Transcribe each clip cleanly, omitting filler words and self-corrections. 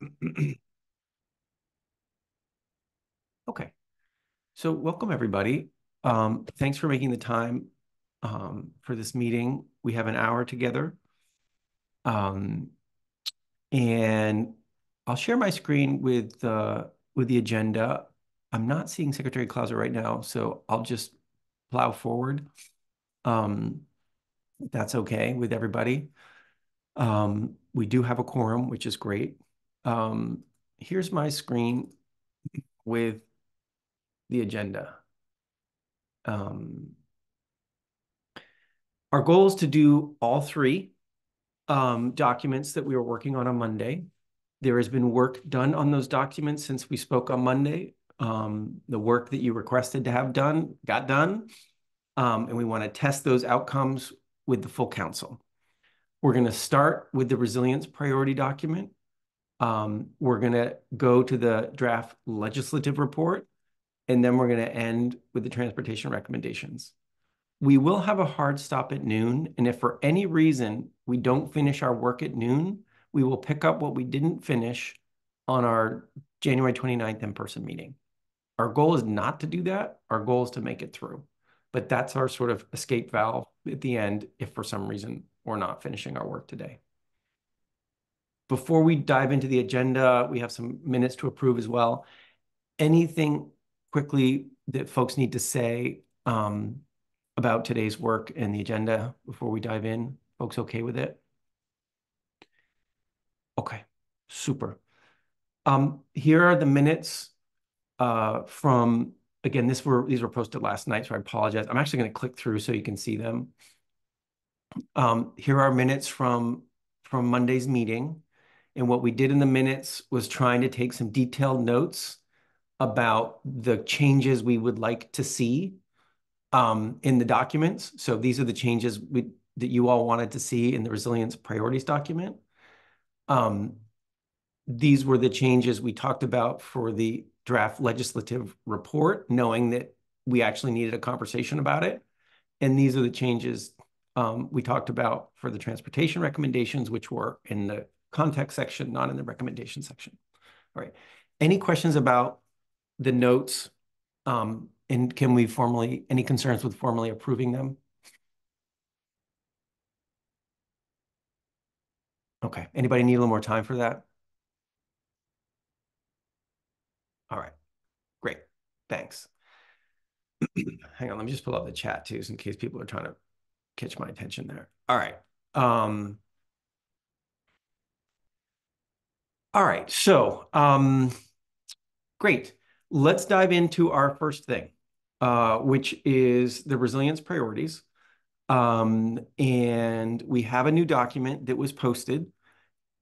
Okay, so welcome everybody. Thanks for making the time for this meeting. We have an hour together. Um, and I'll share my screen with the agenda. I'm not seeing Secretary Clauser right now, so I'll just plow forward. If that's okay with everybody. We do have a quorum, which is great. Here's my screen with the agenda. Our goal is to do all three documents that we were working on Monday. There has been work done on those documents since we spoke on Monday. The work that you requested to have done got done, and we want to test those outcomes with the full council. We're going to start with the resilience priority document. We're going to go to the draft legislative report, and then we're going to end with the transportation recommendations. We will have a hard stop at noon, and if for any reason we don't finish our work at noon, we will pick up what we didn't finish on our January 29th in-person meeting. Our goal is not to do that. Our goal is to make it through. But that's our sort of escape valve at the end if for some reason we're not finishing our work today. Before we dive into the agenda, we have some minutes to approve as well. Anything quickly that folks need to say about today's work and the agenda before we dive in? Folks okay with it? Okay, super. Here are the minutes from, again, these were posted last night, so I apologize. I'm actually going to click through so you can see them. Here are minutes from Monday's meeting. And what we did in the minutes was trying to take some detailed notes about the changes we would like to see in the documents. So these are the changes that you all wanted to see in the resilience priorities document. These were the changes we talked about for the draft legislative report, knowing that we actually needed a conversation about it. And these are the changes we talked about for the transportation recommendations, which were in the context section, not in the recommendation section. All right. Any questions about the notes? And can we any concerns with formally approving them? Okay. Anybody need a little more time for that? All right. Great. Thanks. Hang on. Let me just pull up the chat too, in case people are trying to catch my attention there. All right. All right. So, great. Let's dive into our first thing, which is the resilience priorities. And we have a new document that was posted,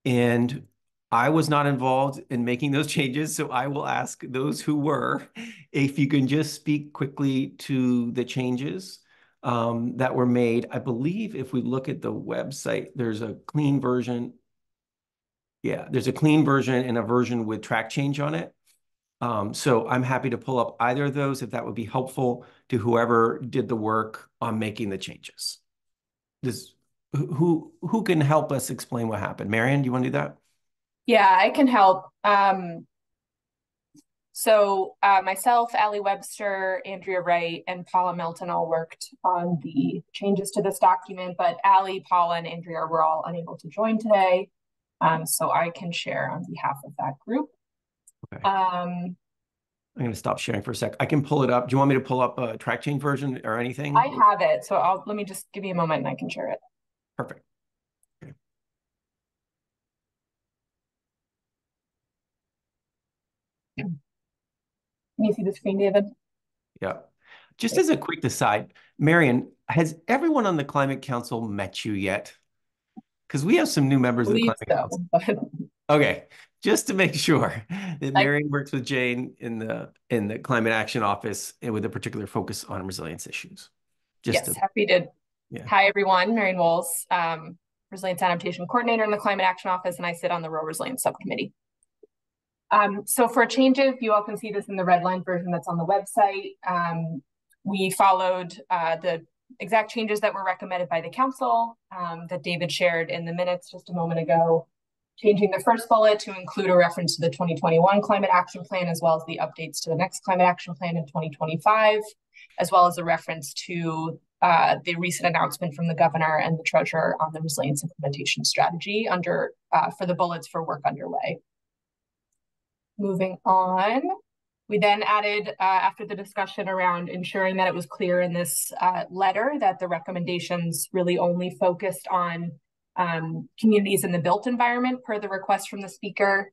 and I was not involved in making those changes, so I will ask those who were, if you can just speak quickly to the changes that were made. I believe if we look at the website, there's a clean version. Yeah, there's a clean version and a version with track change on it. So I'm happy to pull up either of those if that would be helpful to whoever did the work on making the changes. Who can help us explain what happened? Marion, do you want to do that? Yeah, I can help. Myself, Allie Webster, Andrea Wright, and Paula Melton all worked on the changes to this document, but Allie, Paula, and Andrea were all unable to join today. So I can share on behalf of that group. Okay. I'm going to stop sharing for a sec. I can pull it up. Do you want me to pull up a track change version or anything? I have it, so let me just give you a moment and I can share it. Perfect. Okay. Can you see the screen, David? Yeah. Just as a quick aside, Marion, has everyone on the Climate Council met you yet? Because we have some new members of the Climate Council. Okay, just to make sure that Marion works with Jane in the Climate Action Office and with a particular focus on resilience issues. Happy to. Yeah. Hi, everyone. Marion Walls, Resilience Adaptation Coordinator in the Climate Action Office, and I sit on the Rural Resilience Subcommittee. So for changes, you all can see this in the red line version that's on the website. We followed the exact changes that were recommended by the council that David shared in the minutes just a moment ago. changing the first bullet to include a reference to the 2021 climate action plan, as well as the updates to the next climate action plan in 2025, as well as a reference to the recent announcement from the governor and the treasurer on the resilience implementation strategy for the bullets for work underway. Moving on, we then added, after the discussion around ensuring that it was clear in this letter that the recommendations really only focused on communities in the built environment per the request from the speaker.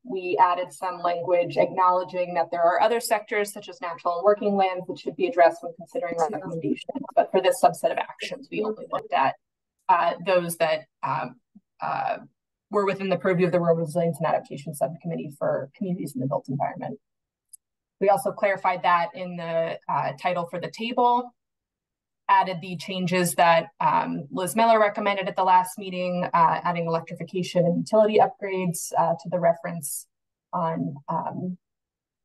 We added some language acknowledging that there are other sectors such as natural and working lands that should be addressed when considering recommendations. But for this subset of actions, we only looked at those that were within the purview of the Rural Resilience and Adaptation Subcommittee for communities in the built environment. We also clarified that in the title for the table, added the changes that Liz Miller recommended at the last meeting, adding electrification and utility upgrades to the reference on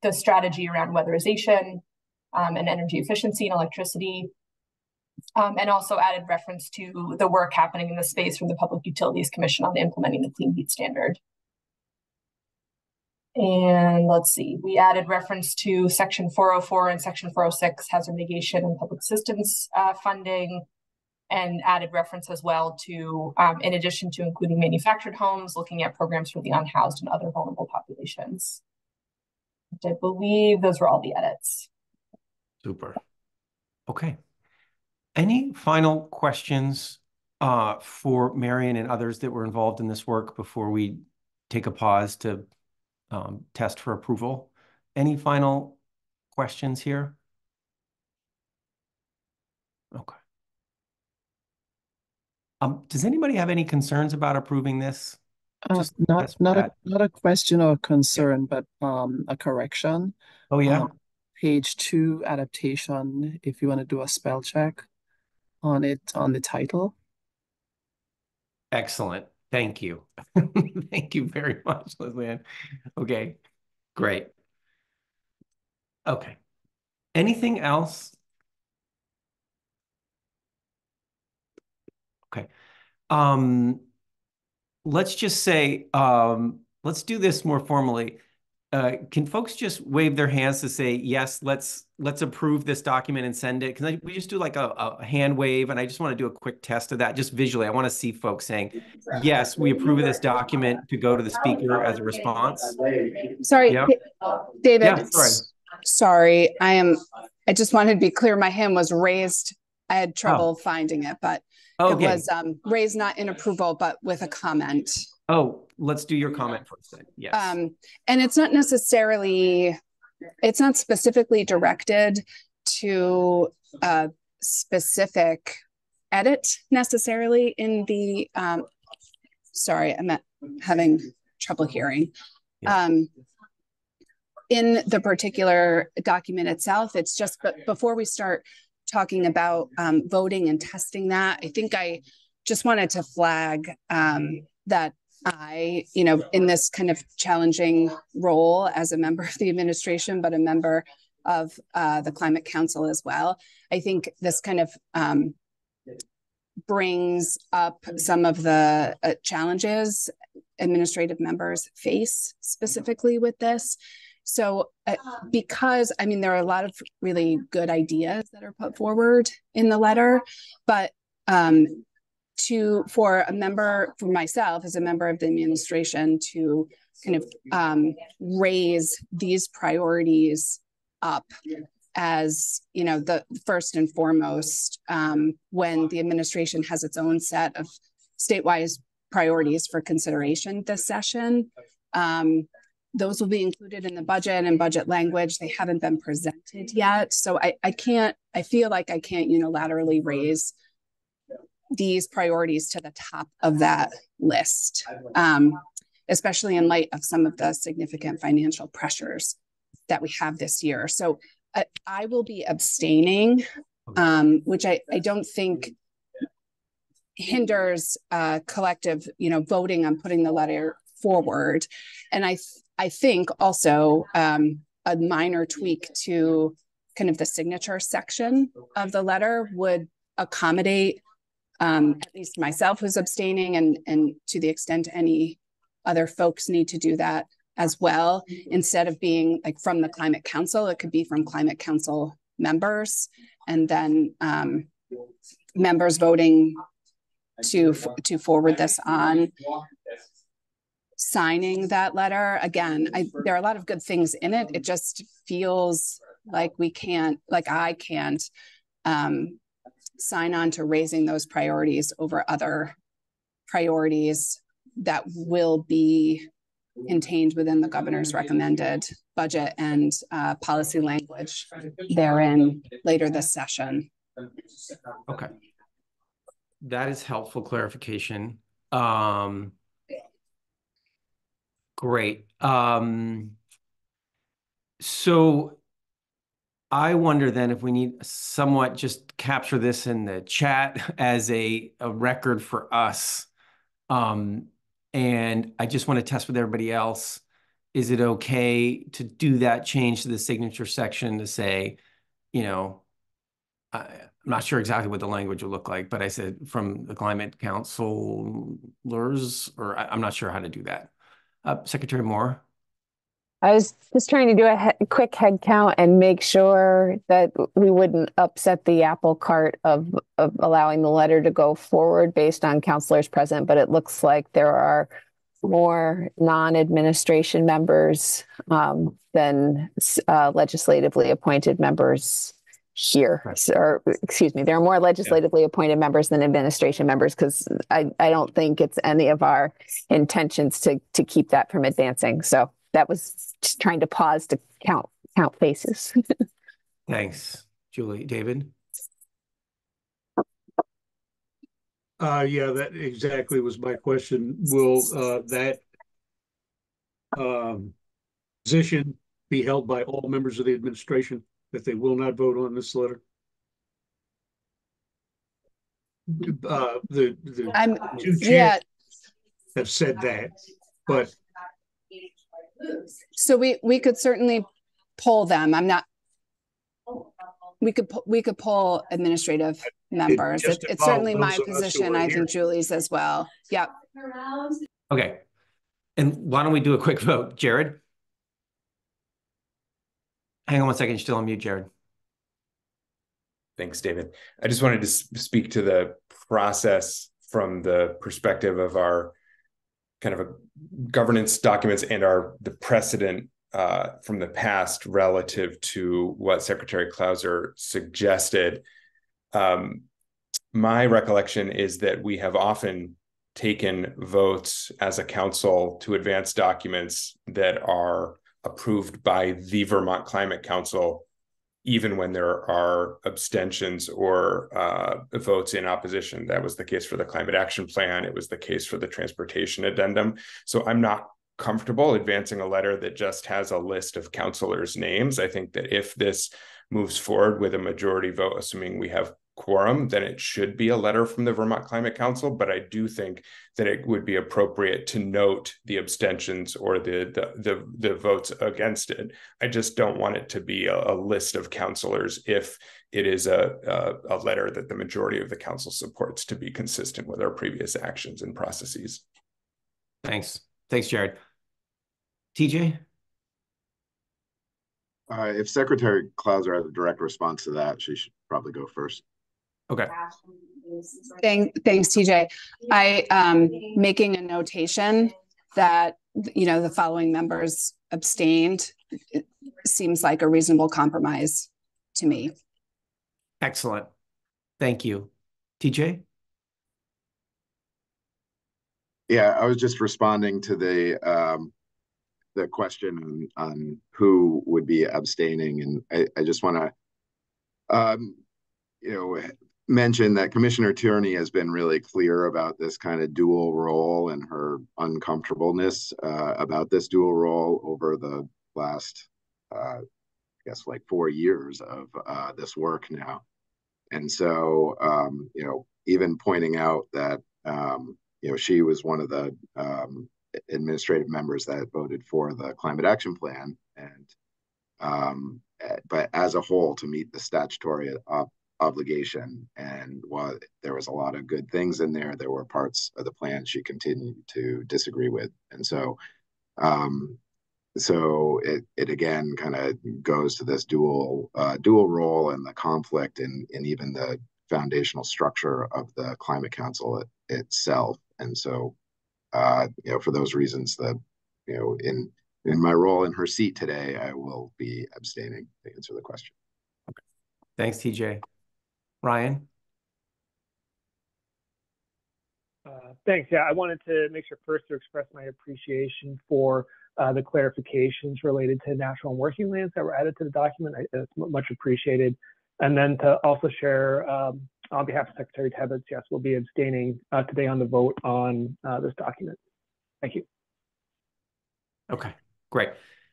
the strategy around weatherization and energy efficiency and electricity, and also added reference to the work happening in the space from the Public Utilities Commission on implementing the Clean Heat Standard. And let's see, we added reference to Section 404 and Section 406 hazard mitigation and public assistance funding, and added reference as well to, in addition to including manufactured homes, looking at programs for the unhoused and other vulnerable populations. I believe those were all the edits. Super. Okay. Any final questions for Marion and others that were involved in this work before we take a pause to test for approval? Any final questions here? Okay. Does anybody have any concerns about approving this? Just not a question or a concern, yeah, but a correction. Oh yeah. Page 2 adaptation, if you want to do a spell check on it on the title. Excellent. Thank you. Thank you very much, Liz-Ann. Okay, great. Okay. Anything else? Okay. Let's just say, let's do this more formally. Can folks just wave their hands to say, yes, let's approve this document and send it? Because we just do like a hand wave, and I just want to do a quick test of that, just visually. I want to see folks saying, yes, we approve of this document to go to the speaker as a response. Sorry, yeah. David. Yeah, sorry. I just wanted to be clear. My hand was raised. I had trouble finding it, but it was raised not in approval, but with a comment. Oh, let's do your comment first then. Yes. And it's not specifically directed to a specific edit necessarily in the, sorry, I'm having trouble hearing. Yeah. In the particular document itself, it's just, but before we start talking about voting and testing that, I think I just wanted to flag that in this kind of challenging role as a member of the administration, but a member of the Climate Council as well, I think this kind of brings up some of the challenges administrative members face specifically with this. So because, there are a lot of really good ideas that are put forward in the letter, but for myself as a member of the administration to kind of raise these priorities up as, the first and foremost, when the administration has its own set of statewide priorities for consideration this session. Those will be included in the budget and budget language. They haven't been presented yet. So I feel like I can't unilaterally raise these priorities to the top of that list, especially in light of some of the significant financial pressures that we have this year. So I will be abstaining, which I don't think hinders collective, voting on putting the letter forward. And I think also a minor tweak to kind of the signature section of the letter would accommodate at least myself who's abstaining, and to the extent any other folks need to do that as well. Instead of being like from the Climate Council, it could be from Climate Council members, and then members voting to forward this on, signing that letter. Again, there are a lot of good things in it. It just feels like I can't sign on to raising those priorities over other priorities that will be contained within the governor's recommended budget and policy language therein later this session. Okay. That is helpful clarification. Great. So I wonder then if we need somewhat just capture this in the chat as a record for us. And I just want to test with everybody else. Is it okay to do that change to the signature section to say, you know, I'm not sure exactly what the language will look like, but I said from the climate counselors, or I'm not sure how to do that. Secretary Moore. I was just trying to do a quick head count and make sure that we wouldn't upset the apple cart of allowing the letter to go forward based on counselors present, but it looks like there are more non-administration members than legislatively appointed members here. Right. Or excuse me, there are more legislatively appointed members than administration members, because I don't think it's any of our intentions to keep that from advancing. So that was just trying to pause to count faces. Thanks, Julie. David? Yeah, that exactly was my question. Will that position be held by all members of the administration, that they will not vote on this letter? The two chairs have said that, but so we could certainly poll them. We could poll administrative members. It's certainly my position. I think Julie's as well. Yep. Okay. And why don't we do a quick vote? Jared? Hang on one second. You're still on mute, Jared. Thanks, David. I just wanted to speak to the process from the perspective of our kind of a governance documents and the precedent from the past relative to what Secretary Clouser suggested. My recollection is that we have often taken votes as a council to advance documents that are approved by the Vermont Climate Council, even when there are abstentions or votes in opposition. That was the case for the Climate Action Plan. It was the case for the Transportation Addendum. So I'm not comfortable advancing a letter that just has a list of councilors' names. I think that if this moves forward with a majority vote, assuming we have quorum, then it should be a letter from the Vermont Climate Council. But I do think that it would be appropriate to note the abstentions or the votes against it. I just don't want it to be a list of councilors if it is a letter that the majority of the council supports, to be consistent with our previous actions and processes. Thanks, Jared. TJ? If Secretary Clouser has a direct response to that, she should probably go first. Okay. Thanks, TJ. I making a notation that, the following members abstained. It seems like a reasonable compromise to me. Excellent. Thank you. TJ? Yeah, I was just responding to the question on who would be abstaining, and I just want to mention that Commissioner Tierney has been really clear about this kind of dual role and her uncomfortableness about this dual role over the last I guess like 4 years of this work now. And so even pointing out that she was one of the administrative members that voted for the Climate Action Plan, and but as a whole, to meet the statutory obligation. And while there was a lot of good things in there, there were parts of the plan she continued to disagree with. And um, so it again kind of goes to this dual role and the conflict and even the foundational structure of the Climate Council itself. And so, for those reasons, that in my role in her seat today, I will be abstaining to answer the question. Okay. Thanks, TJ. Ryan? Thanks. Yeah, I wanted to make sure first to express my appreciation for the clarifications related to natural and working lands that were added to the document. It's much appreciated. And then to also share on behalf of Secretary Tebbets, yes, we'll be abstaining today on the vote on this document. Thank you. Okay, great.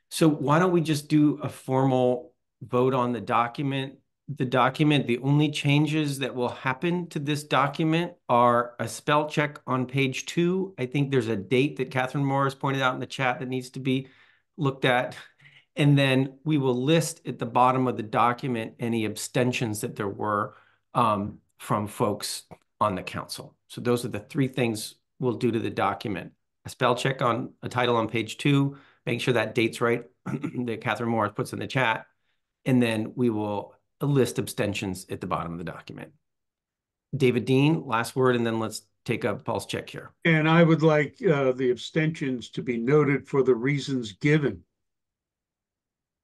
So why don't we just do a formal vote on the document? The only changes that will happen to this document are a spell check on page 2. I think there's a date that Catherine Morris pointed out in the chat that needs to be looked at. And then we will list at the bottom of the document any abstentions that there were from folks on the council. So those are the 3 things we'll do to the document. A spell check on a title on page 2, make sure that date's right that Catherine Morris puts in the chat. And then we will list abstentions at the bottom of the document. David Dean, last word, and then let's take a pulse check here. And I would like the abstentions to be noted for the reasons given.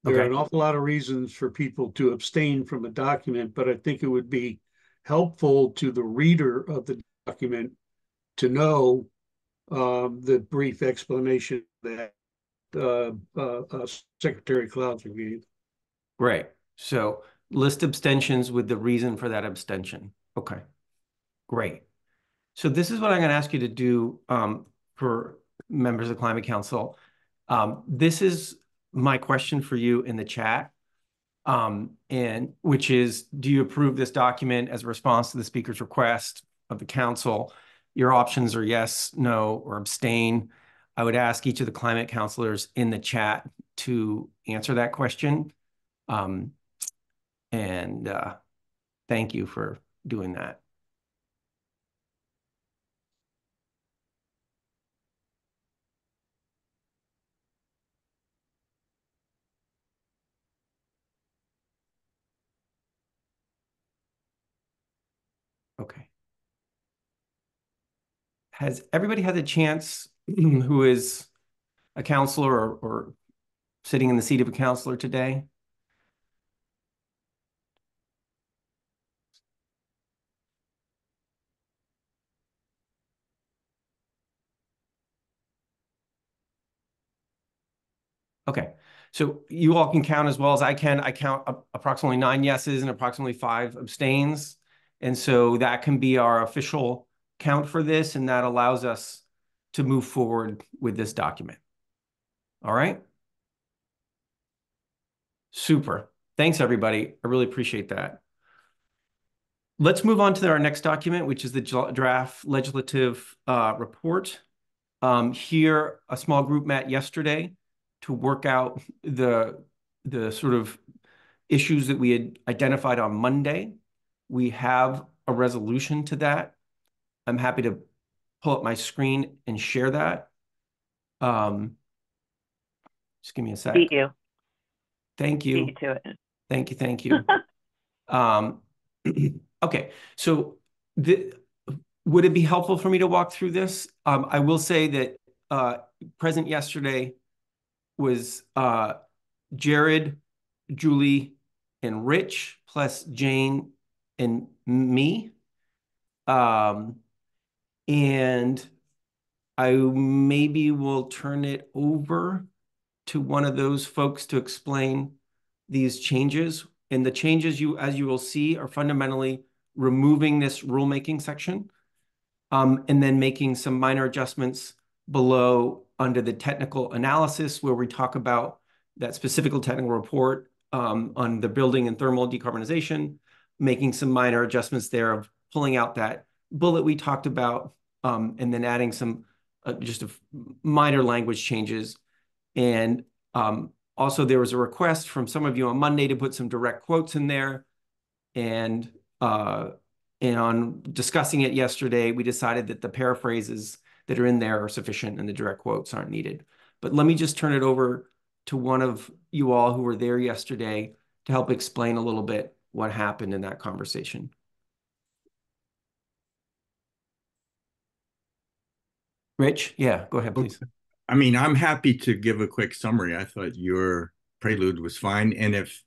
There are an awful lot of reasons for people to abstain from a document, but I think it would be helpful to the reader of the document to know the brief explanation that Secretary Clouser gave. Great. So list abstentions with the reason for that abstention. Okay, great. So this is what I'm going to ask you to do for members of the Climate Council. This is my question for you in the chat, and which is, do you approve this document as a response to the speaker's request of the council? Your options are yes, no, or abstain. I would ask each of the climate counselors in the chat to answer that question. Thank you for doing that. Okay. Has everybody had a chance who is a counselor or sitting in the seat of a counselor today? Okay, so you all can count as well as I can. I count approximately 9 yeses and approximately 5 abstains. And so that can be our official count for this, and that allows us to move forward with this document. All right? Super. Thanks, everybody. I really appreciate that. Let's move on to our next document, which is the draft legislative report. Here, a small group met yesterday to work out the sort of issues that we had identified on Monday. We have a resolution to that. I'm happy to pull up my screen and share that. Just give me a sec. Beat you. Thank you. Beat you to it. Thank you. Thank you. Okay, so would it be helpful for me to walk through this? I will say that present yesterday was Jared, Julie, and Rich, plus Jane and me. And I maybe will turn it over to one of those folks to explain these changes. And the changes, as you will see, are fundamentally removing this rulemaking section and then making some minor adjustments below under the technical analysis, where we talk about that specific technical report on the building and thermal decarbonization, making some minor adjustments there of pulling out that bullet we talked about, and then adding some just minor language changes. And also there was a request from some of you on Monday to put some direct quotes in there. And And on discussing it yesterday, we decided that the paraphrases that are in there are sufficient and the direct quotes aren't needed. But let me just turn it over to one of you all who were there yesterday to help explain a little bit what happened in that conversation. Rich, yeah, go ahead, please. I mean, I'm happy to give a quick summary. I thought your prelude was fine. And if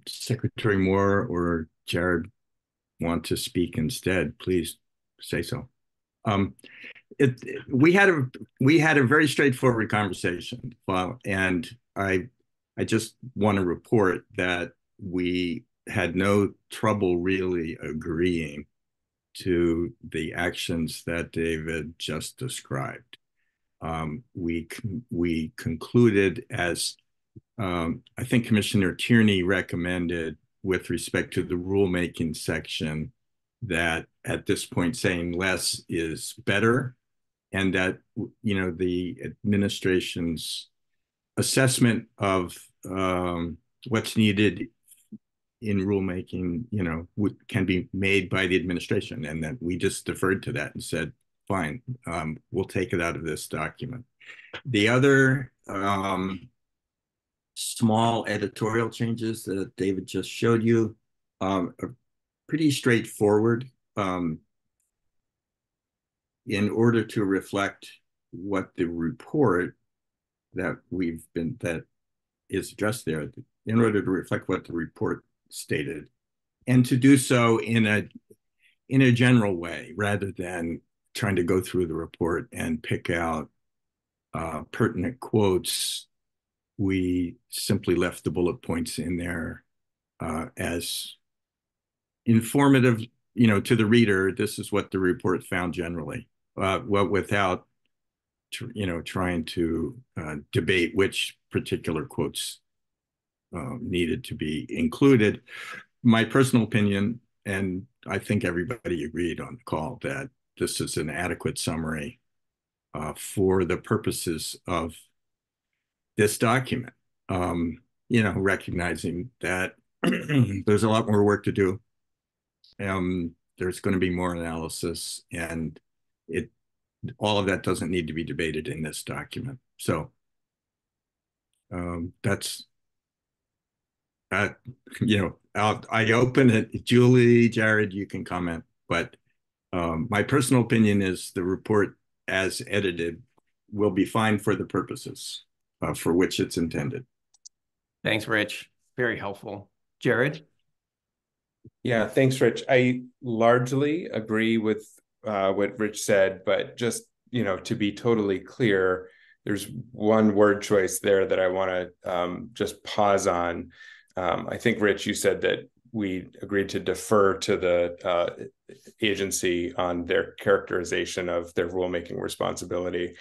Secretary Moore or Jared want to speak instead, please say so. We had a very straightforward conversation, and I just want to report that we had no trouble really agreeing to the actions that David just described. We concluded, as I think Commissioner Tierney recommended with respect to the rulemaking section, that at this point saying less is better, and that, you know, the administration's assessment of what's needed in rulemaking, you know, can be made by the administration, and that we just deferred to that and said, fine, we'll take it out of this document. The other small editorial changes that David just showed you are pretty straightforward. In order to reflect what the report that is addressed there, in order to reflect what the report stated, and to do so in a general way, rather than trying to go through the report and pick out pertinent quotes. We simply left the bullet points in there as informative, you know, to the reader. This is what the report found generally, without, you know, trying to debate which particular quotes needed to be included. My personal opinion, and I think everybody agreed on the call, that this is an adequate summary for the purposes of this document. You know, recognizing that there's a lot more work to do. There's going to be more analysis, and all of that doesn't need to be debated in this document. So that's you know, I open it. Julie, Jared, you can comment, but my personal opinion is the report as edited will be fine for the purposes for which it's intended. Thanks, Rich. Very helpful. Jared? Yeah, thanks, Rich. I largely agree with what Rich said, but just, you know, to be totally clear, there's one word choice there that I want to just pause on. I think, Rich, you said that we agreed to defer to the agency on their characterization of their rulemaking responsibility.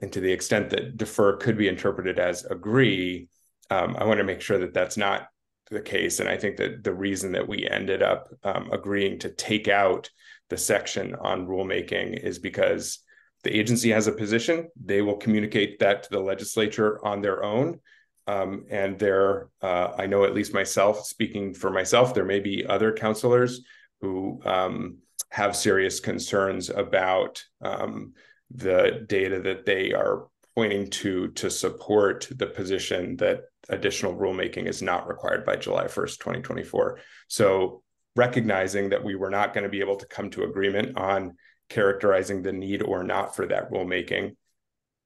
And to the extent that defer could be interpreted as agree, I want to make sure that that's not the case. And I think that the reason that we ended up agreeing to take out the section on rulemaking is because the agency has a position. They will communicate that to the legislature on their own. And I know, at least myself, speaking for myself, there may be other counselors who have serious concerns about the data that they are pointing to support the position that additional rulemaking is not required by July 1st, 2024. So recognizing that we were not going to be able to come to agreement on characterizing the need or not for that rulemaking,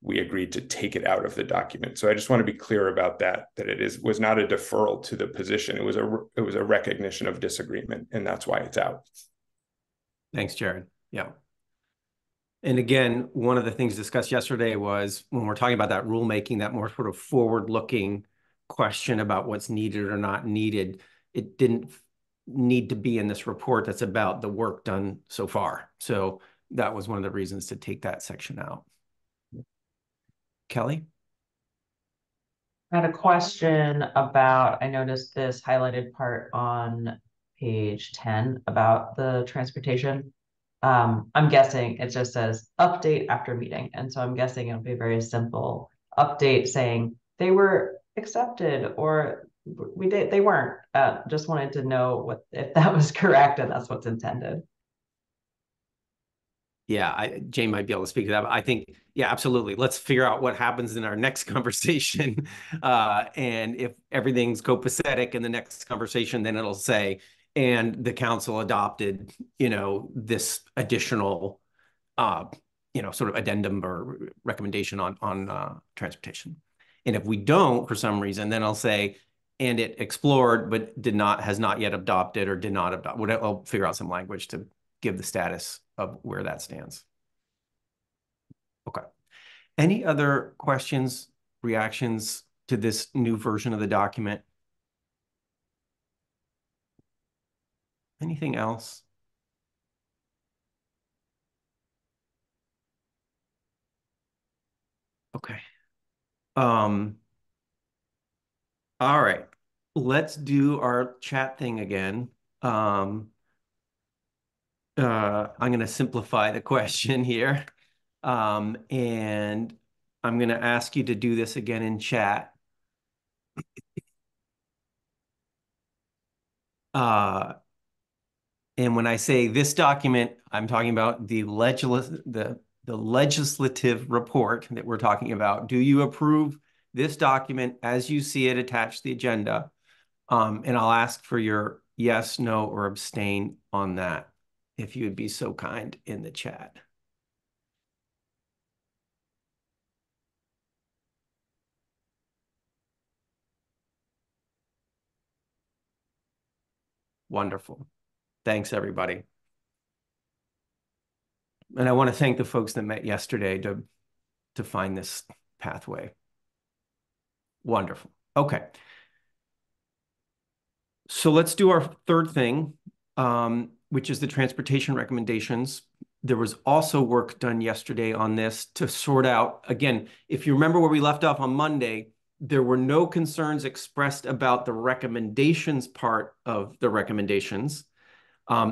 we agreed to take it out of the document. So I just want to be clear about that it was not a deferral to the position. It was a recognition of disagreement, and that's why it's out. Thanks, Jared. Yeah. And again, one of the things discussed yesterday was when we're talking about that rulemaking, that more sort of forward-looking question about what's needed or not needed, it didn't need to be in this report that's about the work done so far. So that was one of the reasons to take that section out. Kelly? I had a question about, I noticed this highlighted part on page 10 about the transportation. I'm guessing it just says update after meeting. And so I'm guessing it'll be a very simple update saying they were accepted or they weren't. Just wanted to know if that was correct and that's what's intended. Yeah, Jane might be able to speak to that, but I think, yeah, absolutely. Let's figure out what happens in our next conversation. And if everything's copacetic in the next conversation, then it'll say, and the council adopted, this additional, sort of addendum or recommendation on transportation. And if we don't, for some reason, then I'll say, and it explored, but has not yet adopted or did not adopt. I'll figure out some language to give the status of where that stands. Okay. Any other questions, reactions to this new version of the document? Anything else? Okay. All right. Let's do our chat thing again. I'm going to simplify the question here. And I'm going to ask you to do this again in chat. And when I say this document, I'm talking about the legislative report that we're talking about. Do you approve this document as you see it attached to the agenda? And I'll ask for your yes, no, or abstain on that, if you would be so kind in the chat. Wonderful. Thanks, everybody. And I want to thank the folks that met yesterday to find this pathway. Wonderful. Okay. So let's do our third thing, which is the transportation recommendations. There was also work done yesterday on this to sort out, again, if you remember where we left off on Monday, there were no concerns expressed about the recommendations part of the recommendations.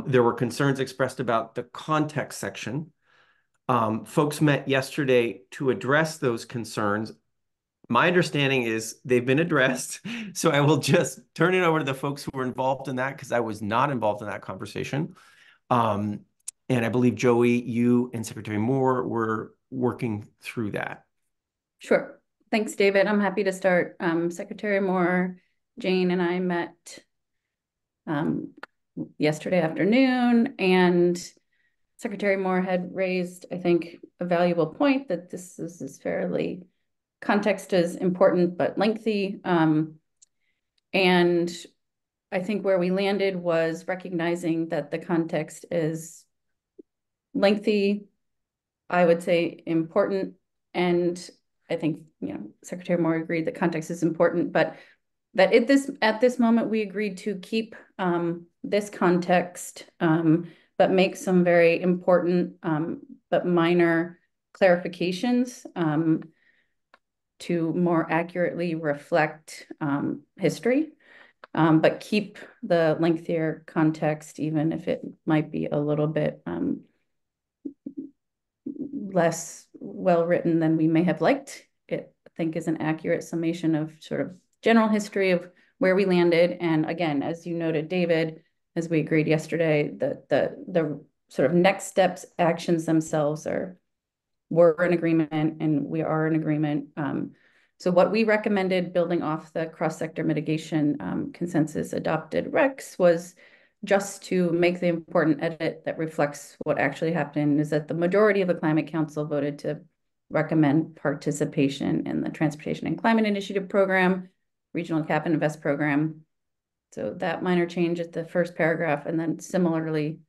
There were concerns expressed about the context section. Folks met yesterday to address those concerns. My understanding is they've been addressed. So I will just turn it over to the folks who were involved in that, because I was not involved in that conversation. And I believe, Joey, you and Secretary Moore were working through that. Sure. Thanks, David. I'm happy to start. Secretary Moore, Jane, and I met yesterday afternoon, and Secretary Moore had raised, I think, a valuable point that this is fairly, context is important but lengthy. And I think where we landed was recognizing that the context is lengthy, I would say important, and I think, Secretary Moore agreed that context is important, but that at this moment we agreed to keep this context, but make some very important but minor clarifications to more accurately reflect history, but keep the lengthier context, even if it might be a little bit less well-written than we may have liked. It, I think, is an accurate summation of sort of general history of where we landed. And again, as you noted, David, as we agreed yesterday, the sort of next steps, actions themselves were in agreement, and we are in agreement. So what we recommended, building off the cross-sector mitigation consensus adopted recs, was just to make the important edit that reflects what actually happened, is that the majority of the Climate Council voted to recommend participation in the Transportation and Climate Initiative Program, Regional Cap and Invest Program. So that minor change at the first paragraph, and then similarly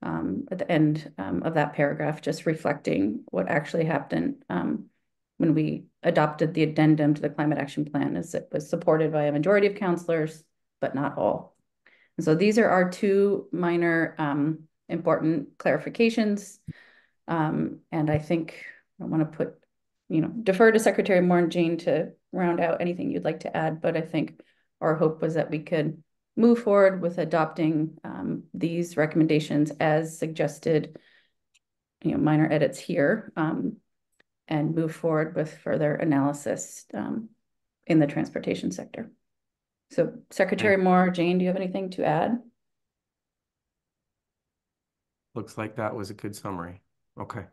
at the end of that paragraph, just reflecting what actually happened when we adopted the addendum to the Climate Action Plan, as it was supported by a majority of councilors, but not all. And so these are our two minor important clarifications. And I think I want to defer to Secretary Moore and Jane to round out anything you'd like to add, but I think our hope was that we could move forward with adopting these recommendations as suggested, minor edits here, and move forward with further analysis in the transportation sector. So Secretary Moore, Jane, do you have anything to add? Looks like that was a good summary. Okay.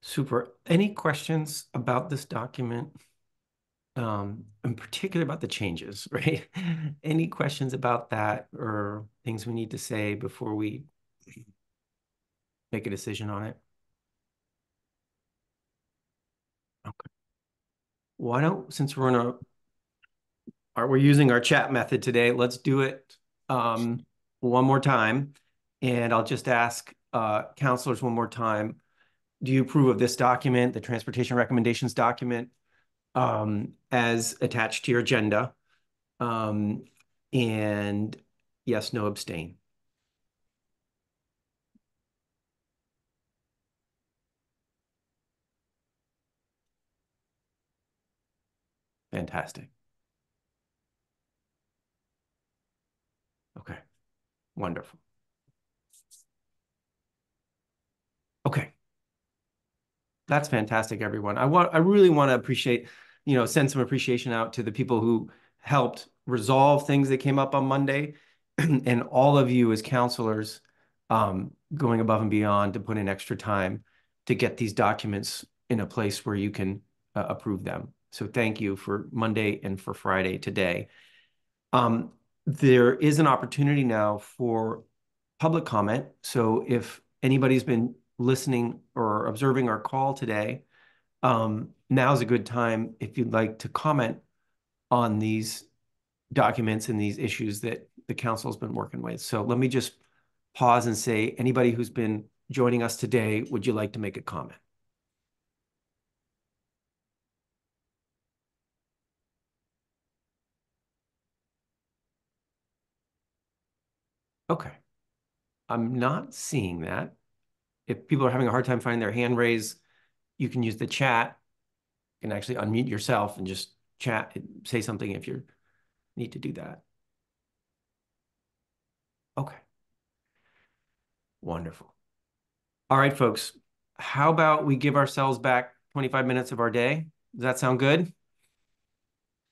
Super. Any questions about this document? In particular about the changes, right? Any questions about that or things we need to say before we make a decision on it? Okay. Why don't, since we're using our chat method today, let's do it one more time. And I'll just ask counselors one more time. Do you approve of this document, the transportation recommendations document, as attached to your agenda? And yes, no, abstain. Fantastic. Okay, wonderful. Okay. That's fantastic, everyone. I really want to appreciate, send some appreciation out to the people who helped resolve things that came up on Monday and all of you as counselors going above and beyond to put in extra time to get these documents in a place where you can approve them. So thank you for Monday and for Friday today. There is an opportunity now for public comment. So if anybody's been listening or observing our call today, now's a good time if you'd like to comment on these documents and these issues that the council's been working with. So let me just pause and say, anybody who's been joining us today, would you like to make a comment? Okay. I'm not seeing that. If people are having a hard time finding their hand raise, you can use the chat. You can actually unmute yourself and just chat and say something if you need to do that. Okay. Wonderful. All right, folks. How about we give ourselves back 25 minutes of our day? Does that sound good?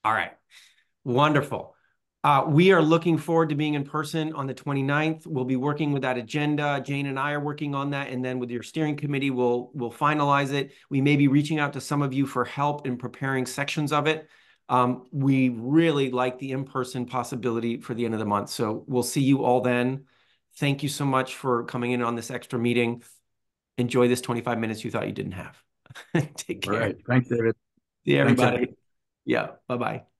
All right. Wonderful. We are looking forward to being in person on the 29th. We'll be working with that agenda. Jane and I are working on that. And then with your steering committee, we'll finalize it. We may be reaching out to some of you for help in preparing sections of it. We really like the in-person possibility for the end of the month. So we'll see you all then. Thank you so much for coming in on this extra meeting. Enjoy this 25 minutes you thought you didn't have. Take care. All right. Thanks, David. See everybody. Yeah. Bye-bye.